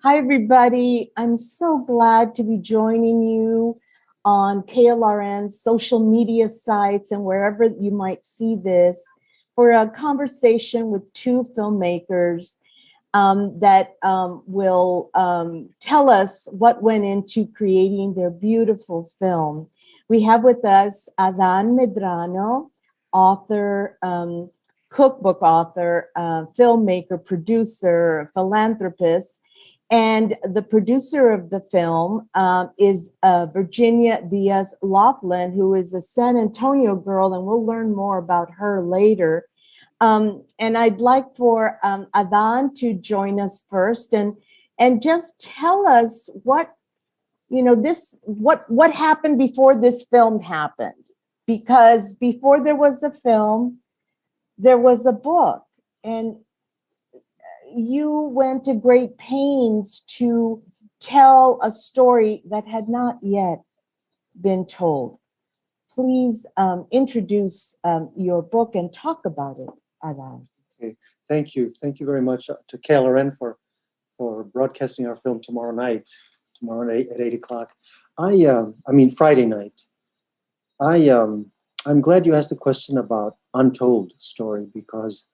Hi, everybody. I'm so glad to be joining you on KLRN social media sites and wherever you might see this for a conversation with two filmmakers that will tell us what went into creating their beautiful film. We have with us Adán Medrano, author, cookbook author, filmmaker, producer, philanthropist, and the producer of the film is Virginia Diaz-Laughlin, who is a San Antonio girl, and we'll learn more about her later. And I'd like for Adán to join us first and just tell us what, what happened before this film happened. Because before there was a film, there was a book. And you went to great pains to tell a story that had not yet been told. Please introduce your book and talk about it, Adán. Okay, thank you. Thank you very much to KLRN for broadcasting our film tomorrow night at 8 o'clock. Friday night. I'm glad you asked the question about untold story, because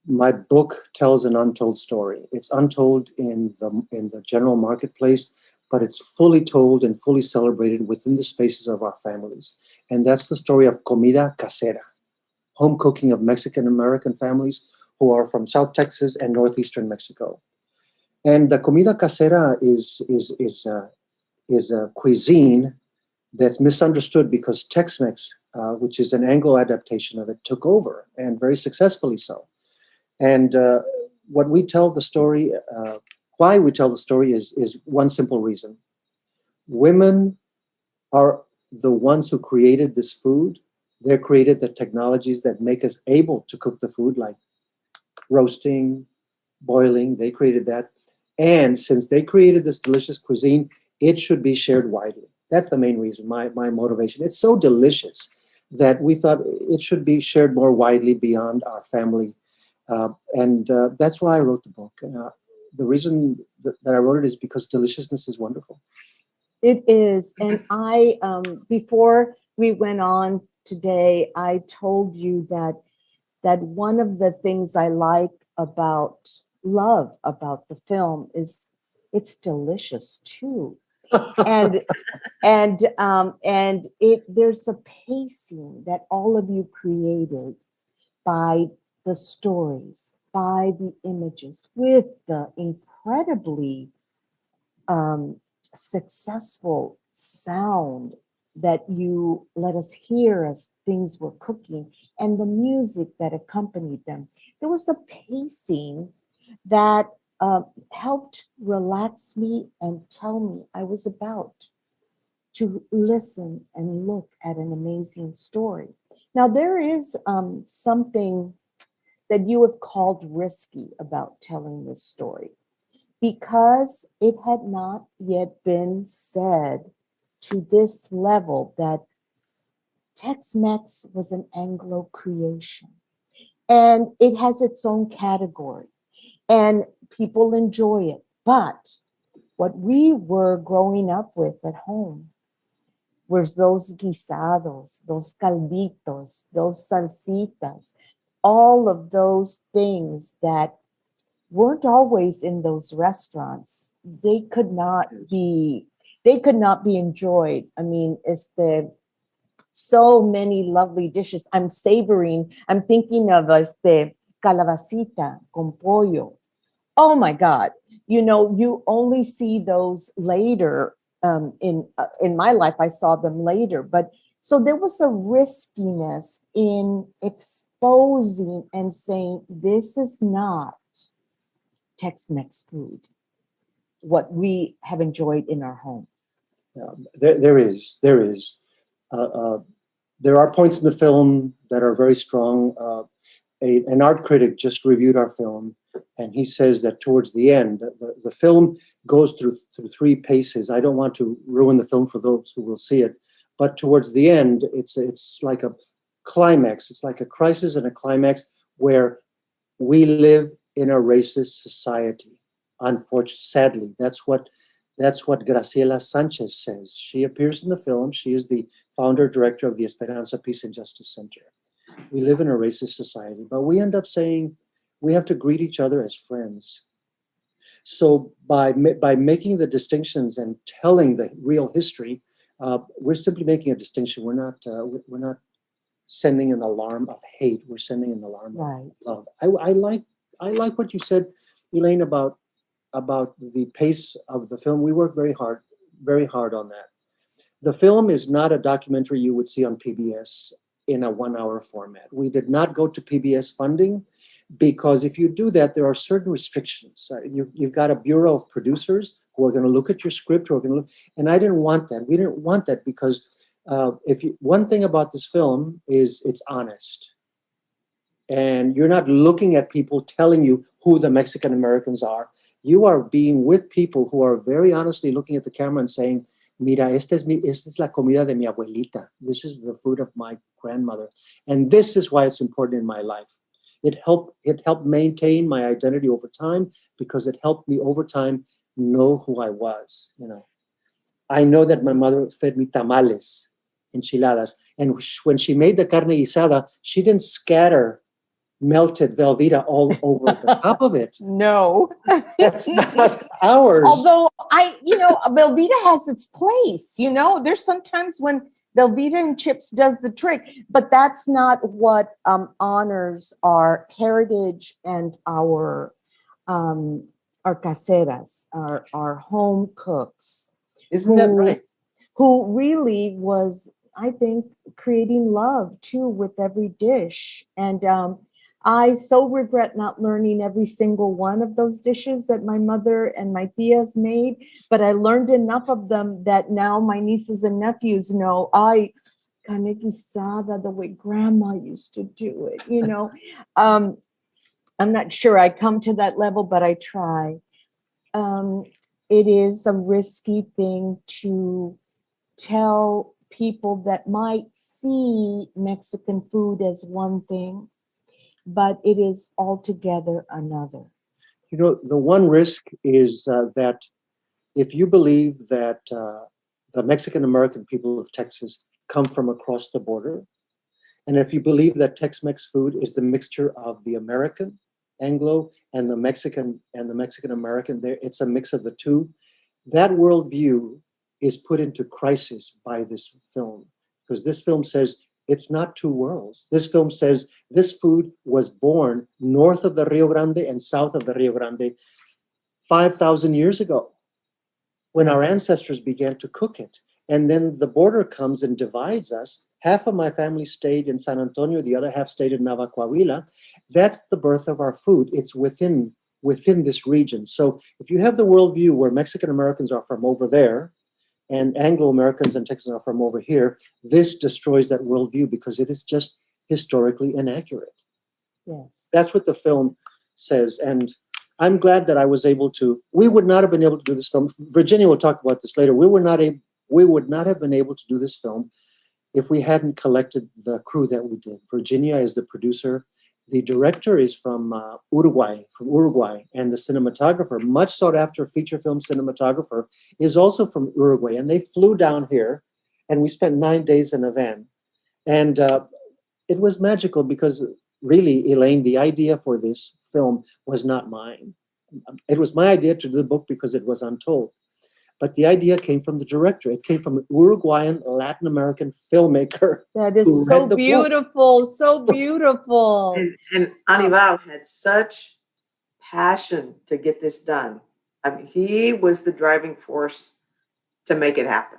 my book tells an untold story. It's untold in the general marketplace, but it's fully told and fully celebrated within the spaces of our families. And that's the story of comida casera, home cooking of Mexican American families who are from South Texas and northeastern Mexico. And the comida casera is a cuisine that's misunderstood because Tex-Mex, which is an Anglo adaptation of it, took over, and very successfully so. And what we tell the story, why we tell the story is one simple reason. Women are the ones who created this food. They created the technologies that make us able to cook the food, like roasting, boiling. They created that. And since they created this delicious cuisine, it should be shared widely. That's the main reason, my motivation. It's so delicious that we thought it should be shared more widely beyond our family. And that's why I wrote the book. The reason that I wrote it is because deliciousness is wonderful. It is. And I, before we went on today, I told you that one of the things I like about the film is it's delicious too. and there's a pacing that all of you created by the stories, by the images, with the incredibly successful sound that you let us hear as things were cooking, and the music that accompanied them. There was a pacing that helped relax me and tell me I was about to listen and look at an amazing story. Now, there is something that you have called risky about telling this story, because it had not yet been said to this level that Tex-Mex was an Anglo creation, and it has its own category, and people enjoy it. But what we were growing up with at home was those guisados, those calditos, those salsitas, all of those things that weren't always in those restaurants. They could not be enjoyed. I mean, so many lovely dishes. I'm thinking of calabacita con pollo. Oh my God. You only see those later. In my life, I saw them later. But so there was a riskiness in exposing and saying, this is not Tex-Mex food, what we have enjoyed in our homes. Yeah, there is. There are points in the film that are very strong. An art critic just reviewed our film, and he says that towards the end, the film goes through three paces. I don't want to ruin the film for those who will see it, but towards the end, it's like a climax. It's like a crisis and a climax where we live in a racist society. Unfortunately, sadly, that's what Graciela Sanchez says. She appears in the film. She is the founder director of the Esperanza Peace and Justice Center. We live in a racist society, but we end up saying we have to greet each other as friends. So by making the distinctions and telling the real history, we're simply making a distinction. We're not sending an alarm of hate. We're sending an alarm Right. of love. I like what you said, Elaine, about the pace of the film. We work very hard on that. The film is not a documentary you would see on PBS in a 1 hour format. We did not go to PBS funding because if you do that, there are certain restrictions. You've got a bureau of producers who are going to look at your script, who are going to look, and I didn't want that. We didn't want that because one thing about this film is it's honest. And you're not looking at people telling you who the Mexican Americans are. You are being with people who are very honestly looking at the camera and saying, mira, esta es la comida de mi abuelita. This is the food of my grandmother. And this is why it's important in my life. It helped maintain my identity over time because it helped me over time know who I was. I know that my mother fed me tamales, enchiladas. And when she made the carne guisada, she didn't scatter melted Velveeta all over the top of it. No. That's not ours. Although Velveeta has its place, there's sometimes when Velveeta and chips does the trick, but that's not what honors our heritage and our caseras, our home cooks. Isn't that right? Who really was, I think, creating love too with every dish. And I so regret not learning every single one of those dishes that my mother and my tias made, but I learned enough of them that now my nieces and nephews know carne guisada, the way grandma used to do it, I'm not sure I come to that level, but I try. It is a risky thing to tell people that might see Mexican food as one thing, but it is altogether another. The one risk is that if you believe that the Mexican American people of Texas come from across the border, and if you believe that Tex-Mex food is the mixture of the American, Anglo, and the Mexican American, it's a mix of the two, that worldview is put into crisis by this film, because this film says it's not two worlds. This film says this food was born north of the Rio Grande and south of the Rio Grande 5,000 years ago when our ancestors began to cook it. And then the border comes and divides us. Half of my family stayed in San Antonio, the other half stayed in Navacoavila. That's the birth of our food. It's within this region. So if you have the worldview where Mexican Americans are from over there, and Anglo-Americans and Texans are from over here, this destroys that worldview because it is just historically inaccurate. Yes. That's what the film says. And I'm glad that I was able to, we would not have been able to do this film. Virginia will talk about this later. We would not have been able to do this film if we hadn't collected the crew that we did. Virginia is the producer. The director is from Uruguay, and the cinematographer, much sought after feature film cinematographer, is also from Uruguay. And they flew down here, and we spent 9 days in a van. And it was magical because really, Elaine, the idea for this film was not mine. It was my idea to do the book because it was untold. But the idea came from the director. It came from an Uruguayan Latin American filmmaker. That is so beautiful, so beautiful. And Aníbal had such passion to get this done. I mean, he was the driving force to make it happen.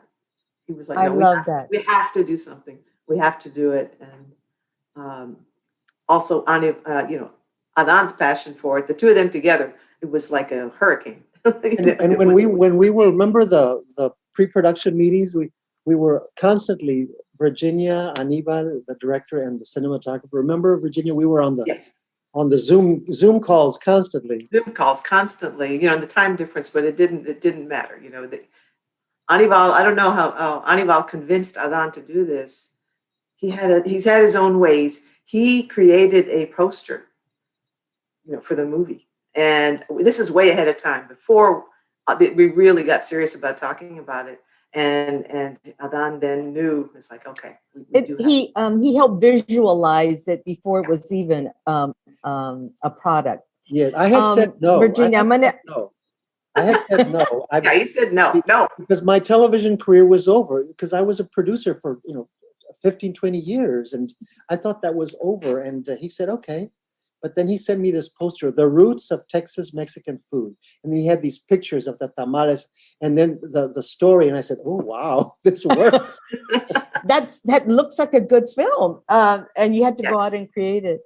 He was like, no, we have to do something. We have to do it. And also, Adán's passion for it, the two of them together, it was like a hurricane. And when we were, remember the pre-production meetings, we were constantly, Virginia, Aníbal, the director, and the cinematographer. Remember, Virginia, we were on the Zoom calls constantly. Zoom calls constantly, the time difference, but it didn't matter. Aníbal, I don't know how Aníbal convinced Adán to do this. He's had his own ways. He created a poster, for the movie. And this is way ahead of time, before we really got serious about talking about it. And Adán then knew, it's like, okay, we do have he helped visualize it before it was even a product. Yeah, I had said no. Virginia, I had said no. Yeah, he said no, no. Because my television career was over, because I was a producer for 15, 20 years, and I thought that was over. And he said, okay. But then he sent me this poster, The Roots of Texas Mexican Food. And he had these pictures of the tamales and then the story. And I said, oh, wow, this works. That looks like a good film. And you had to go out and create it.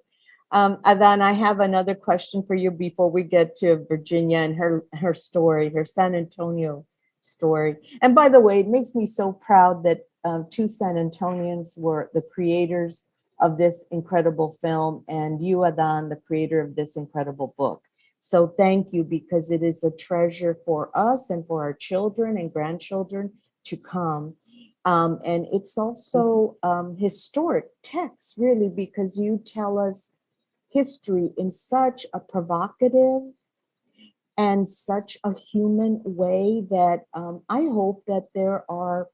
Adán, I have another question for you before we get to Virginia and her story, her San Antonio story. And by the way, it makes me so proud that two San Antonians were the creators of this incredible film, and you, Adán, the creator of this incredible book. So thank you, because it is a treasure for us and for our children and grandchildren to come. And it's also historic text, really, because you tell us history in such a provocative and such a human way that I hope that there are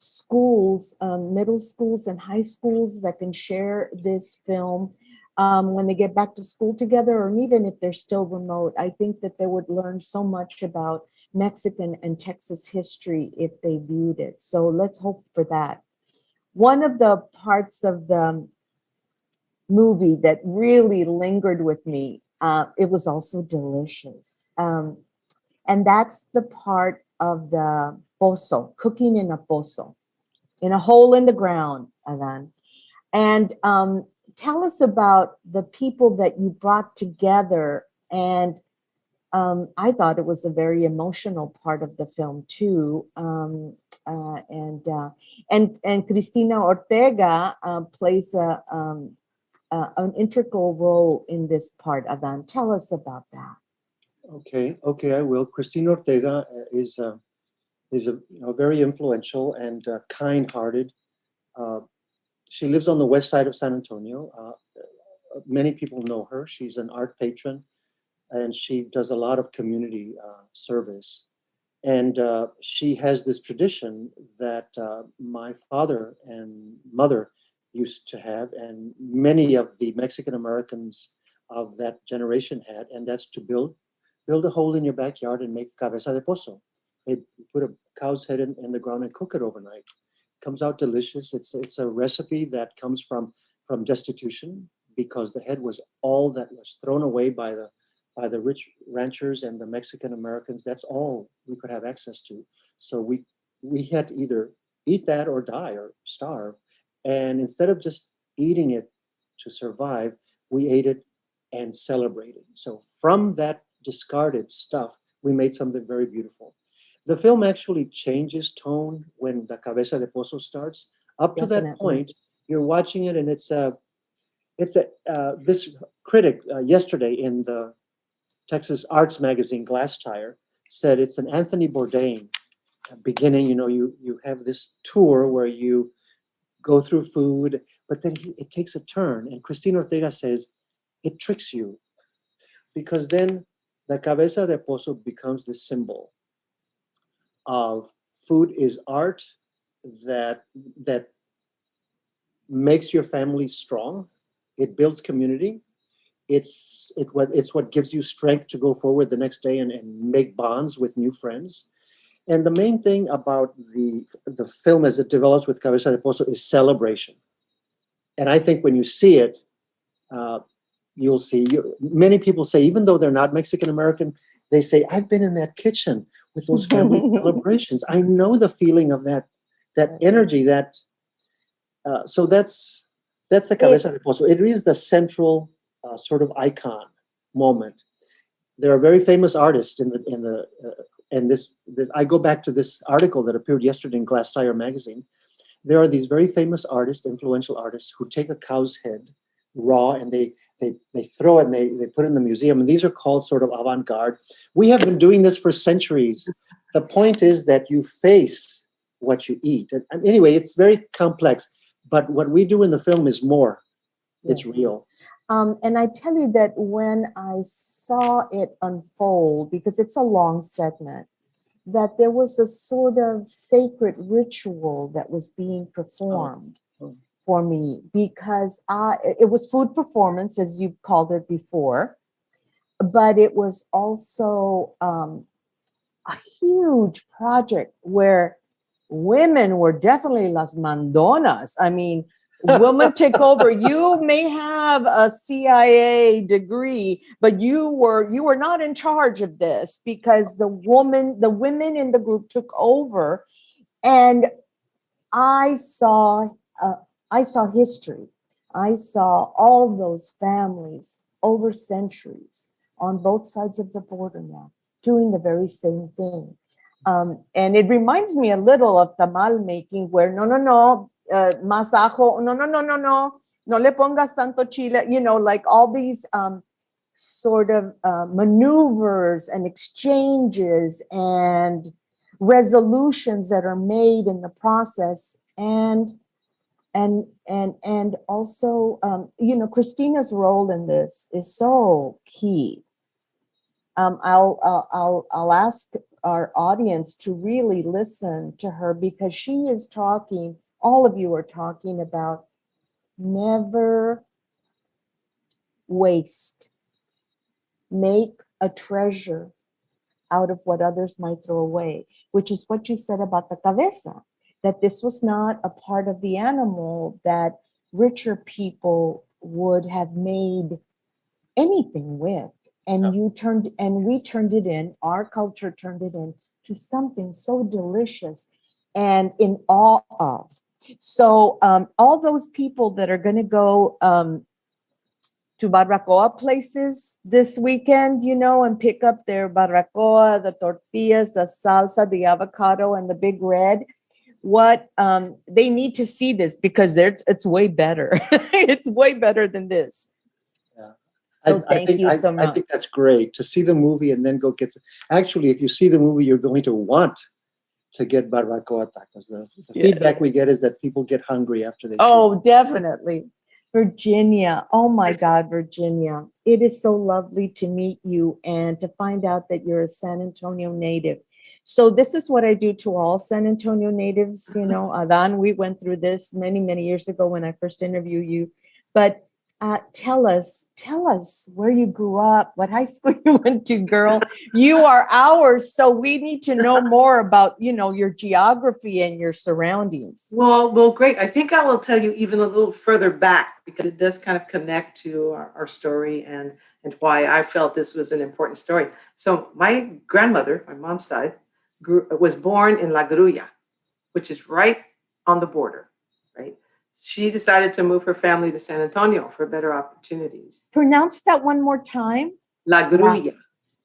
schools, middle schools and high schools that can share this film when they get back to school together, or even if they're still remote. I think that they would learn so much about Mexican and Texas history if they viewed it. So let's hope for that. One of the parts of the movie that really lingered with me, it was also delicious. And that's the part of the pozo, cooking in a pozo, in a hole in the ground, Adán. And tell us about the people that you brought together. And I thought it was a very emotional part of the film too. And Cristina Ortega plays an integral role in this part, Adán. Tell us about that. Okay, I will. Cristina Ortega is a very influential and kind-hearted. She lives on the west side of San Antonio. Many people know her. She's an art patron, and she does a lot of community service. And she has this tradition that my father and mother used to have, and many of the Mexican Americans of that generation had, and that's to build a hole in your backyard and make cabeza de pozo. They put a cow's head in the ground and cook it overnight. Comes out delicious. It's a recipe that comes from destitution, because the head was all that was thrown away by the rich ranchers and the Mexican Americans. That's all we could have access to. So we had to either eat that or die or starve. And instead of just eating it to survive, we ate it and celebrated. So from that discarded stuff, we made something very beautiful. The film actually changes tone when the cabeza de pozo starts. Up to that point, you're watching it, and this critic yesterday in the Texas arts magazine Glass Tire said it's an Anthony Bourdain beginning. You have this tour where you go through food, but then it takes a turn. And Cristina Ortega says it tricks you, because then the cabeza de pozo becomes the symbol of food is art that makes your family strong. It builds community. It's what gives you strength to go forward the next day and make bonds with new friends. And the main thing about the film as it develops with Cabeza de Pozo is celebration. And I think when you see it, you'll see, many people say, even though they're not Mexican American, they say, I've been in that kitchen with those family celebrations. I know the feeling of that energy, so that's the Cabeza de Pozo. It is the central sort of icon moment. There are very famous artists and this I go back to this article that appeared yesterday in Glass Tire magazine. There are these very famous artists, influential artists, who take a cow's head raw and they throw it and they put it in the museum. And these are called sort of avant-garde. We have been doing this for centuries. The point is that you face what you eat. And anyway, it's very complex. But what we do in the film is more. It's real. And I tell you that when I saw it unfold, because it's a long segment, that there was a sort of sacred ritual that was being performed for me, because it was food performance, as you've called it before, but it was also a huge project where women were definitely las mandonas. I mean, women take over. You may have a CIA degree, but you were not in charge of this, because the women in the group took over. And I saw uh, I saw history. I saw all those families over centuries on both sides of the border now doing the very same thing. And it reminds me a little of tamal making, where no, más ajo, no le pongas tanto chile, like all these sort of maneuvers and exchanges and resolutions that are made in the process. And also, Christina's role in this is so key. I'll ask our audience to really listen to her, because she is talking, all of you are talking about never waste. Make a treasure out of what others might throw away, which is what you said about the cabeza, that this was not a part of the animal that richer people would have made anything with. And we turned it in, our culture turned it in to something so delicious and in awe of. So all those people that are going to go to barbacoa places this weekend, and pick up their barbacoa, the tortillas, the salsa, the avocado, and the big red, what they need to see this, because it's way better. It's way better than this. So thank you so much. I think that's great to see the movie and then go get. Actually, if you see the movie, you're going to want to get barbacoa tacos. The feedback we get is that people get hungry after they. Oh, definitely. Virginia. Oh my God, Virginia. It is so lovely to meet you and to find out that you're a San Antonio native. So this is what I do to all San Antonio natives. Adán, we went through this many, many years ago when I first interviewed you. But tell us where you grew up, what high school you went to, girl. You are ours, so we need to know more about, your geography and your surroundings. Well, great. I think I will tell you even a little further back, because it does kind of connect to our story and why I felt this was an important story. So my grandmother, my mom's side, was born in La Grulla, which is right on the border, right? She decided to move her family to San Antonio for better opportunities. Pronounce that one more time. La Grulla.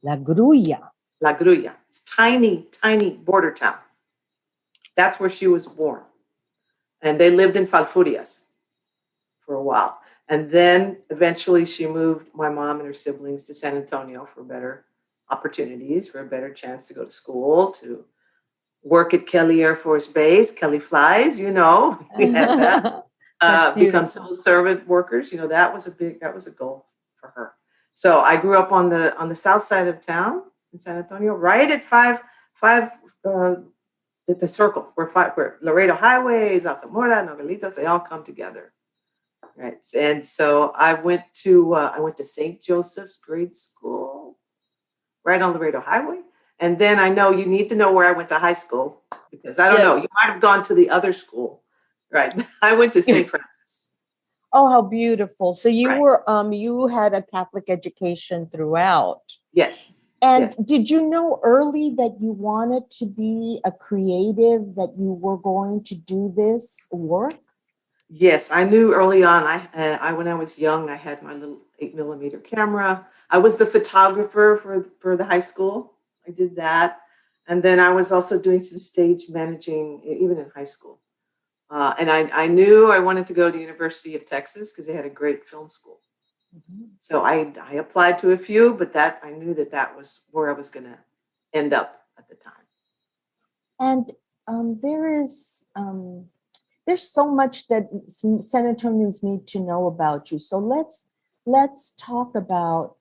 La Grulla. La Grulla. It's tiny, tiny border town. That's where she was born. And they lived in Falfurrias for a while. And then eventually she moved my mom and her siblings to San Antonio for better opportunities, for a better chance to go to school, to work at Kelly Air Force Base, Kelly Flies, we had that. Become civil servant workers, that was a goal for her. So I grew up on the south side of town in San Antonio, right at five at the circle where Laredo Highway, Alzamora, Nogalitos, they all come together, right? And so I went to St. Joseph's grade school, right on Laredo Highway. And then I know you need to know where I went to high school, because I don't know, you might have gone to the other school, right? I went to St. Francis. Oh, how beautiful. So you were, you had a Catholic education throughout. Yes. And did you know early that you wanted to be a creative, that you were going to do this work? Yes, I knew early on. When I was young, I had my little 8mm camera. I was the photographer for the high school. I did that. And then I was also doing some stage managing, even in high school. And I knew I wanted to go to University of Texas because they had a great film school. Mm-hmm. So I applied to a few, but I knew that was where I was going to end up at the time. And there's so much that San Antonians need to know about you. So let's let's talk about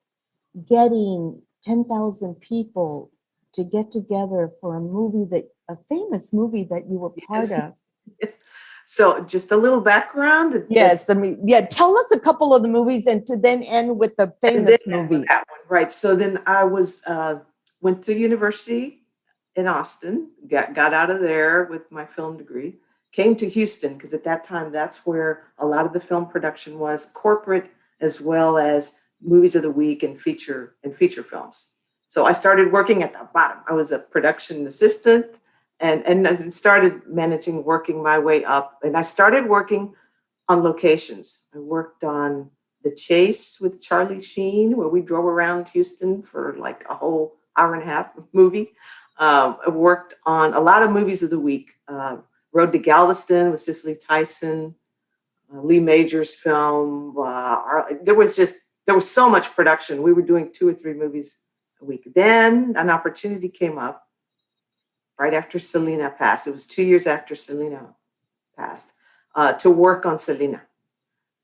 getting 10,000 people to get together for a famous movie that you were part of. Yes. So just a little background. Yes, I mean, yeah, tell us a couple of the movies and to then end with the famous movie. That one, right. So then I went to university in Austin, got out of there with my film degree, came to Houston, because at that time, that's where a lot of the film production was, corporate as well as movies of the week and feature films. So I started working at the bottom. I was a production assistant and as started managing, working my way up. And I started working on locations. I worked on The Chase with Charlie Sheen, where we drove around Houston for like a whole hour and a half movie. I worked on a lot of movies of the week. Road to Galveston with Cicely Tyson, Lee Major's film. There was so much production. We were doing 2 or 3 movies a week. Then an opportunity came up right after Selena passed. It was 2 years after Selena passed, to work on Selena.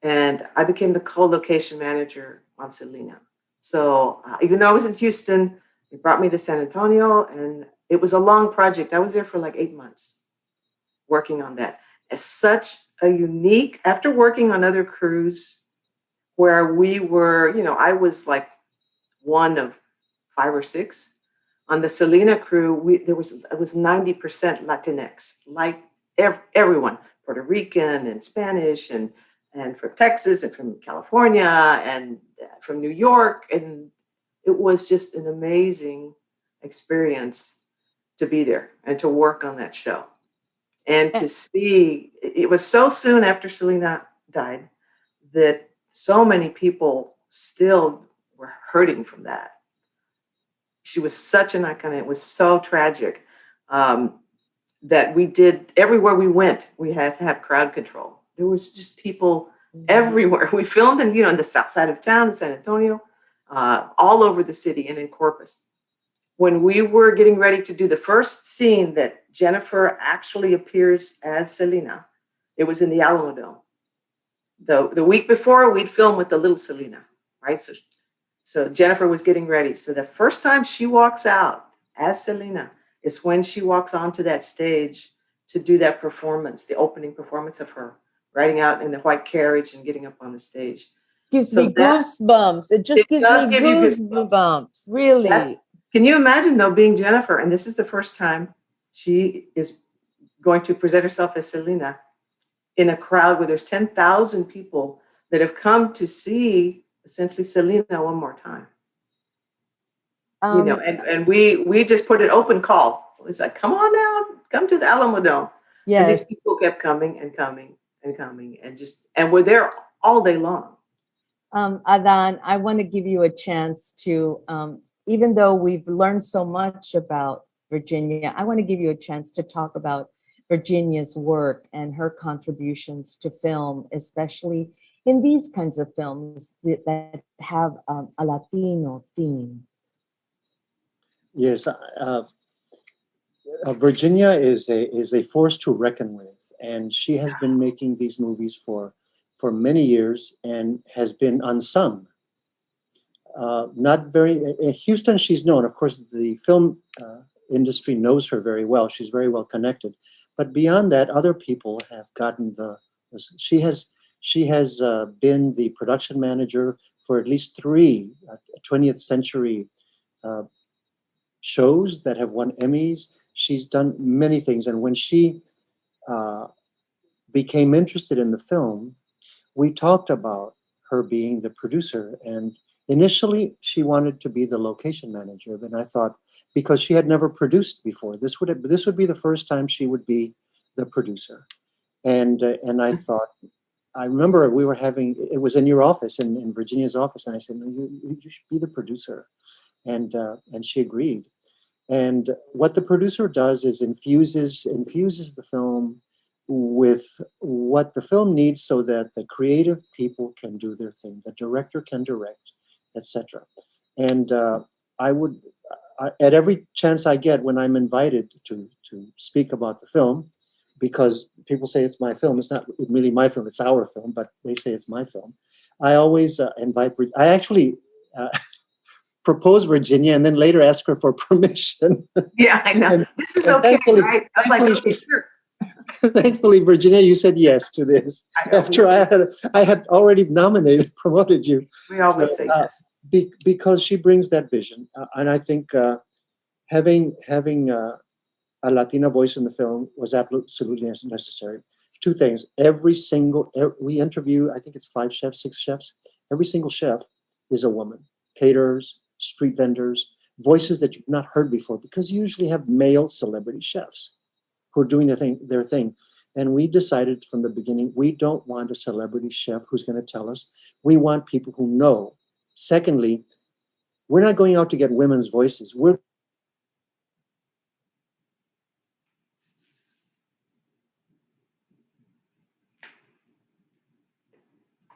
And I became the co-location manager on Selena. So even though I was in Houston, they brought me to San Antonio, and it was a long project. I was there for like 8 months working on that. It's such a unique, after working on other crews where we were, I was like one of 5 or 6. On the Selena crew, it was 90% Latinx, like everyone, Puerto Rican and Spanish and from Texas and from California and from New York. And it was just an amazing experience to be there and to work on that show. And to see, it was so soon after Selena died that so many people still were hurting from that. She was such an icon. It was so tragic that we did, everywhere we went, we had to have crowd control. There was just people everywhere. We filmed in the south side of town in San Antonio, all over the city and in Corpus. When we were getting ready to do the first scene that Jennifer actually appears as Selena, it was in the Alamo Dome. The week before, we'd filmed with the little Selena, right? So Jennifer was getting ready. So the first time she walks out as Selena is when she walks onto that stage to do that performance, the opening performance of her riding out in the white carriage and getting up on the stage. Gives me goosebumps. It just gives me goosebumps, really. Can you imagine, though, being Jennifer, and this is the first time she is going to present herself as Selena in a crowd where there's 10,000 people that have come to see essentially Selena one more time. And we just put an open call. It was like, come on down, come to the Alamo Dome. Yes. And these people kept coming and coming and coming and we're there all day long. Adán, I want to give you a chance to, even though we've learned so much about Virginia, I want to give you a chance to talk about Virginia's work and her contributions to film, especially in these kinds of films that have a Latino theme. Yes, Virginia is a force to reckon with, and she has been making these movies for many years and has been unsung. Not very in Houston. She's known, of course. The film industry knows her very well. She's very well connected, but beyond that, other people have gotten She has been the production manager for at least 3 20th century shows that have won Emmys. She's done many things, and when she became interested in the film, we talked about her being the producer. And initially, she wanted to be the location manager. And I thought, because she had never produced before, this would be the first time she would be the producer. And I thought, I remember it was in your office, in Virginia's office, and I said, you should be the producer. And she agreed. And what the producer does is infuses the film with what the film needs so that the creative people can do their thing, the director can direct, etc. And at every chance I get when I'm invited to speak about the film, because people say it's my film, it's not really my film, it's our film, but they say it's my film. I always invite. I actually propose Virginia and then later ask her for permission. Yeah, I know. And- This is and okay, thankfully- right? I'm like, thankfully okay, sure. Thankfully, Virginia, you said yes to this. I know, After I had already nominated, promoted you. we always So, say yes. Because she brings that vision, and I think having a Latina voice in the film was absolutely necessary. Two things: we interview, I think it's 5 chefs, 6 chefs. Every single chef is a woman. Caterers, street vendors, voices that you've not heard before, because you usually have male celebrity chefs who are doing their thing. And we decided from the beginning, we don't want a celebrity chef who's going to tell us. We want people who know. Secondly, we're not going out to get women's voices. We're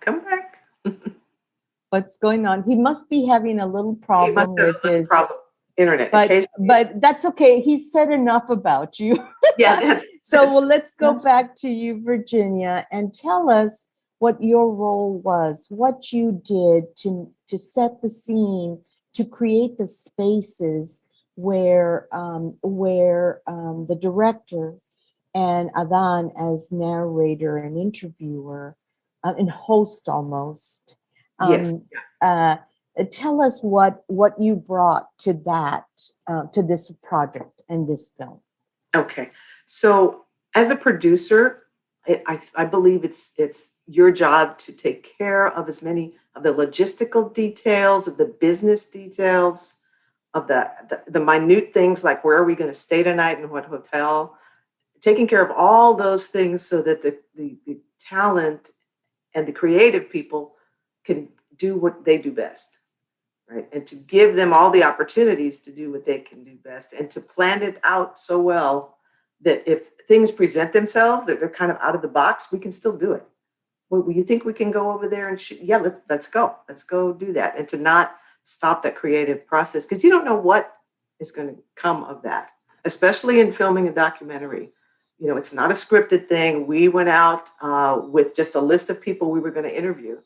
Come back. What's going on? He must be having a little He problem must have with a little his problem. Internet. but Occasionally. but that's okay. He said enough about you. Yeah, that's So well, let's go that's- back to you, Virginia, and tell us what your role was, what you did to set the scene, to create the spaces where the director and Adán as narrator and interviewer and host almost. yes. Tell us what you brought to that to this project and this film. Okay. So as a producer, I believe it's your job to take care of as many of the logistical details, of the business details, of the minute things like where are we going to stay tonight and what hotel, taking care of all those things so that the talent and the creative people can do what they do best, right? And to give them all the opportunities to do what they can do best, and to plan it out so well that if things present themselves, that they're kind of out of the box, we can still do it. Well, you think we can go over there and shoot? Yeah, let's go do that. And to not stop that creative process, because you don't know what is going to come of that, especially in filming a documentary. You know, it's not a scripted thing. We went out with just a list of people we were going to interview.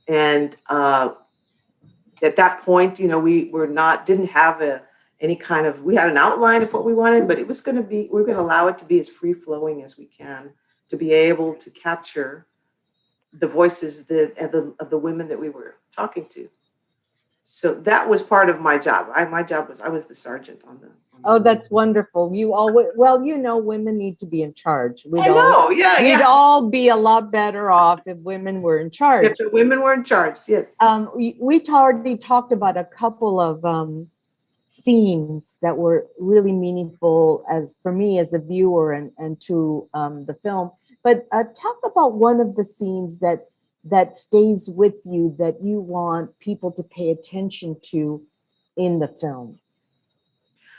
And at that point, you know, we didn't have any kind of, we had an outline of what we wanted, but it was going to be, we're going to allow it to be as free flowing as we can, to be able to capture the voices of the women that we were talking to. So that was part of my job. My job was, I was the sergeant on the. Oh, that's wonderful. You always, well, you know, women need to be in charge. I know, yeah, We'd yeah. all be a lot better off if women were in charge. If the women were in charge, yes. We already talked about a couple of scenes that were really meaningful as for me as a viewer and to the film. But talk about one of the scenes that stays with you, that you want people to pay attention to in the film.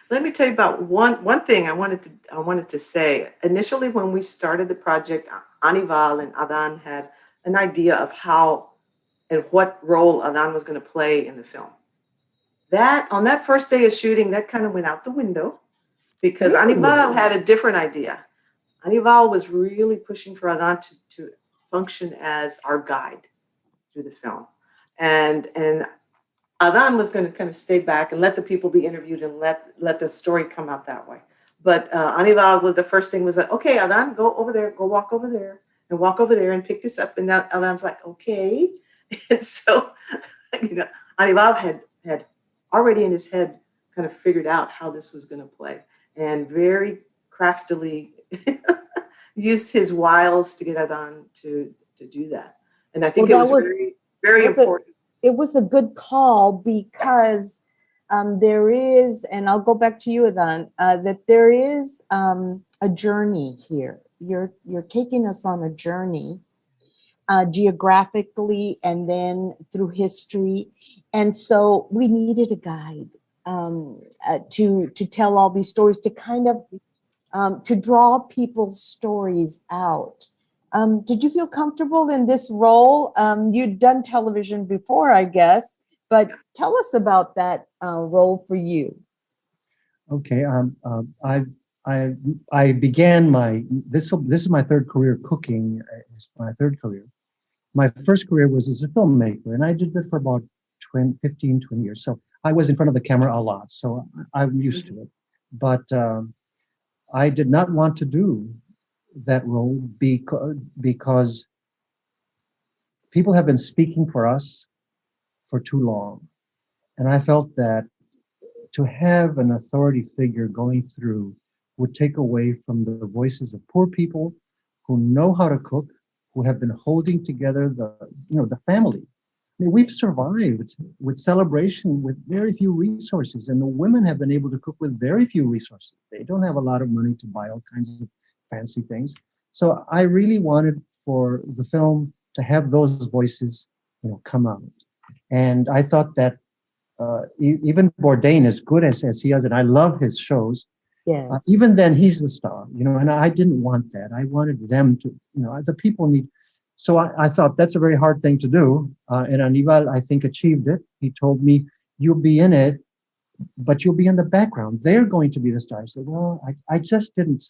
Let me tell you about one thing I wanted to say. Initially, when we started the project, Aníbal and Adán had an idea of how and what role Adán was going to play in the film. That on that first day of shooting, that kind of went out the window because Aníbal had a different idea. Aníbal was really pushing for Adán to function as our guide through the film, and Adán was going to kind of stay back and let the people be interviewed and let the story come out that way. But Aníbal, the first thing was like, okay, Adán, go over there, go walk over there and pick this up. And now Adán's like, okay. And so, you know, Aníbal had already in his head kind of figured out how this was going to play, and very craftily used his wiles to get Adán to do that. And I think it was very, very important. It was a good call because there is, and I'll go back to you, Adán, that there is a journey here. You're taking us on a journey geographically and then through history. And so we needed a guide to tell all these stories, to kind of to draw people's stories out. Did you feel comfortable in this role? You'd done television before, I guess, but tell us about that role for you. Okay. I began this is my third career cooking. It's my third career. my first career was as a filmmaker, and I did that for about 15, 20 years. So I was in front of the camera a lot, so I'm used to it. But I did not want to do that role because people have been speaking for us for too long. And I felt that to have an authority figure going through would take away from the voices of poor people who know how to cook, who have been holding together the family. I mean, we've survived with celebration with very few resources, and the women have been able to cook with very few resources. They don't have a lot of money to buy all kinds of fancy things. So I really wanted for the film to have those voices, come out. And I thought that even Bourdain, as good as he is, and I love his shows, Yes. Even then he's the star, and I didn't want that. I wanted them to, the people need. So I thought that's a very hard thing to do. And Aníbal, I think, achieved it. He told me, you'll be in it, but you'll be in the background. They're going to be the stars. I said, well, I just didn't.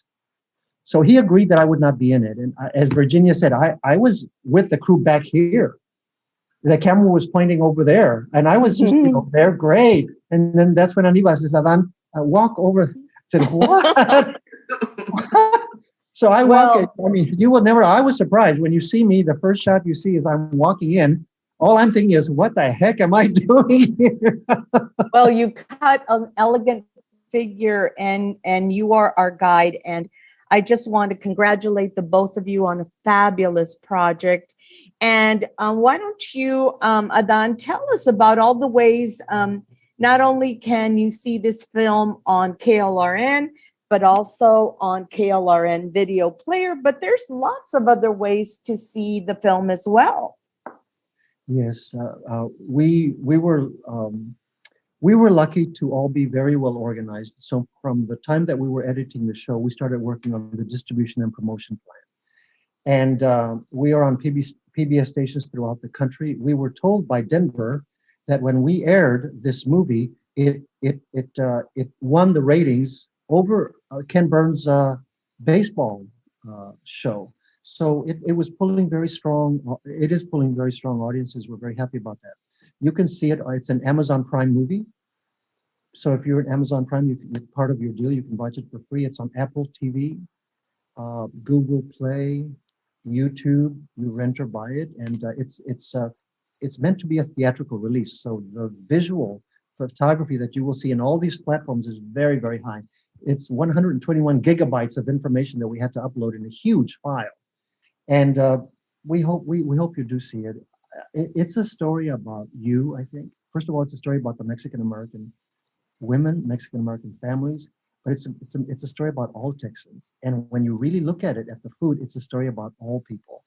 So he agreed that I would not be in it. And as Virginia said, I was with the crew back here. The camera was pointing over there, and I was just, they're great. And then that's when Aníbal says, Adán, walk over to the what? So I walk. I mean, you will never. I was surprised when you see me. The first shot you see is I'm walking in. All I'm thinking is, what the heck am I doing here? Well, you cut an elegant figure, and you are our guide. And I just want to congratulate the both of you on a fabulous project. And why don't you, Adán, tell us about all the ways, not only can you see this film on KLRN, but also on KLRN video player, but there's lots of other ways to see the film as well. Yes, we were lucky to all be very well organized. So from the time that we were editing the show, we started working on the distribution and promotion plan. And we are on PBS stations throughout the country. We were told by Denver that when we aired this movie, it won the ratings over Ken Burns' baseball show. So it was pulling very strong. It is pulling very strong audiences. We're very happy about that. You can see it. It's an Amazon Prime movie. So if you're at Amazon Prime, it's part of your deal. You can watch it for free. It's on Apple TV, Google Play, YouTube. You rent or buy it, and it's meant to be a theatrical release. So the visual photography that you will see in all these platforms is very, very high. It's 121 gigabytes of information that we had to upload in a huge file. And we hope you do see it. It's a story about you, I think. First of all, it's a story about the Mexican-American women, Mexican-American families, but it's a story about all Texans. And when you really look at it, at the food, it's a story about all people.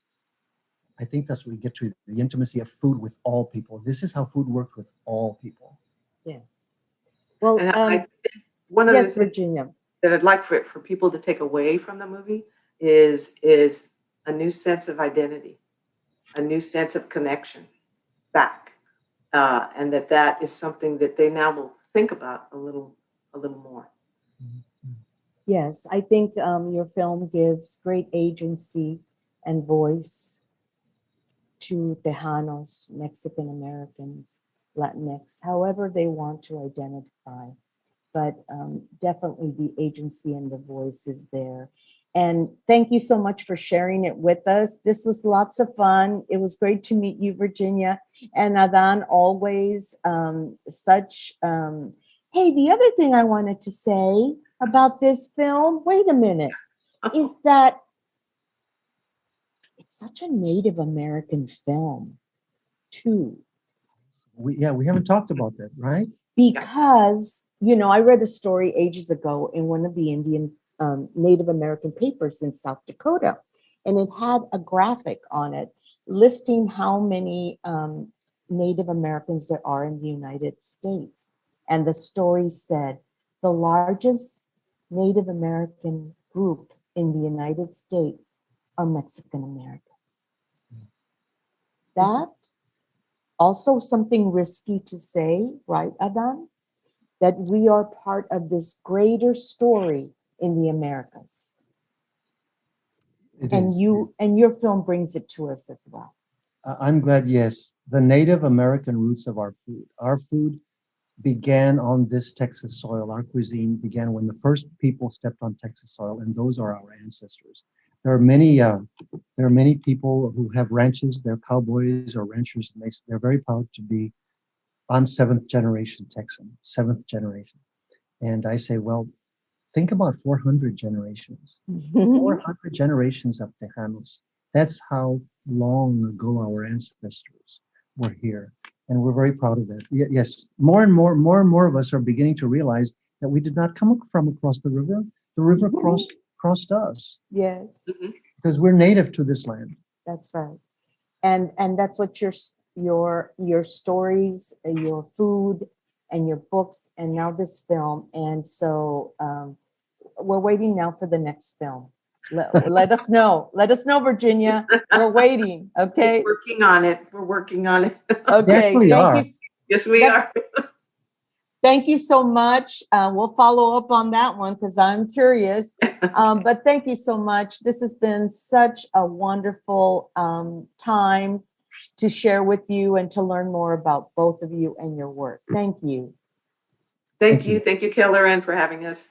I think that's what we get to, the intimacy of food with all people. This is how food works with all people. Yes. Well, and I think one of the things Virginia, that I'd like for people to take away from the movie is a new sense of identity, a new sense of connection back, and that is something that they now will think about a little more. Yes, I think your film gives great agency and voice to Tejanos, Mexican Americans, Latinx, however they want to identify. But definitely the agency and the voice is there. And thank you so much for sharing it with us. This was lots of fun. It was great to meet you, Virginia. And Adán, always such, hey, the other thing I wanted to say about this film, wait a minute, is that it's such a Native American film, too. We haven't talked about that, right? Because, I read a story ages ago in one of the Indian Native American papers in South Dakota, and it had a graphic on it listing how many Native Americans there are in the United States. And the story said the largest Native American group in the United States are Mexican Americans. That also something risky to say, right, Adán? That we are part of this greater story in the Americas. And your film brings it to us as well. I'm glad, yes. The Native American roots of our food. Our food began on this Texas soil. Our cuisine began when the first people stepped on Texas soil, and those are our ancestors. There are many people who have ranches. They're cowboys or ranchers, and they're very proud to be. I'm seventh generation Texan, seventh generation, and I say, well, think about 400 generations. 400 generations of Tejanos. That's how long ago our ancestors were here. And we're very proud of that. Yes, more and more of us are beginning to realize that we did not come from across the river. The river crossed us Yes, because we're native to this land. that's right. And that's what your stories, your food, and your books, and now this film. And so we're waiting now for the next film. Let us know. Let us know, Virginia. We're waiting. Okay. We're working on it. We're working on it. Okay. Yes, we are. You. Yes, we are. Thank you so much. We'll follow up on that one because I'm curious. But thank you so much. This has been such a wonderful time to share with you and to learn more about both of you and your work. Thank you. Thank you. Thank you, KLRN, for having us.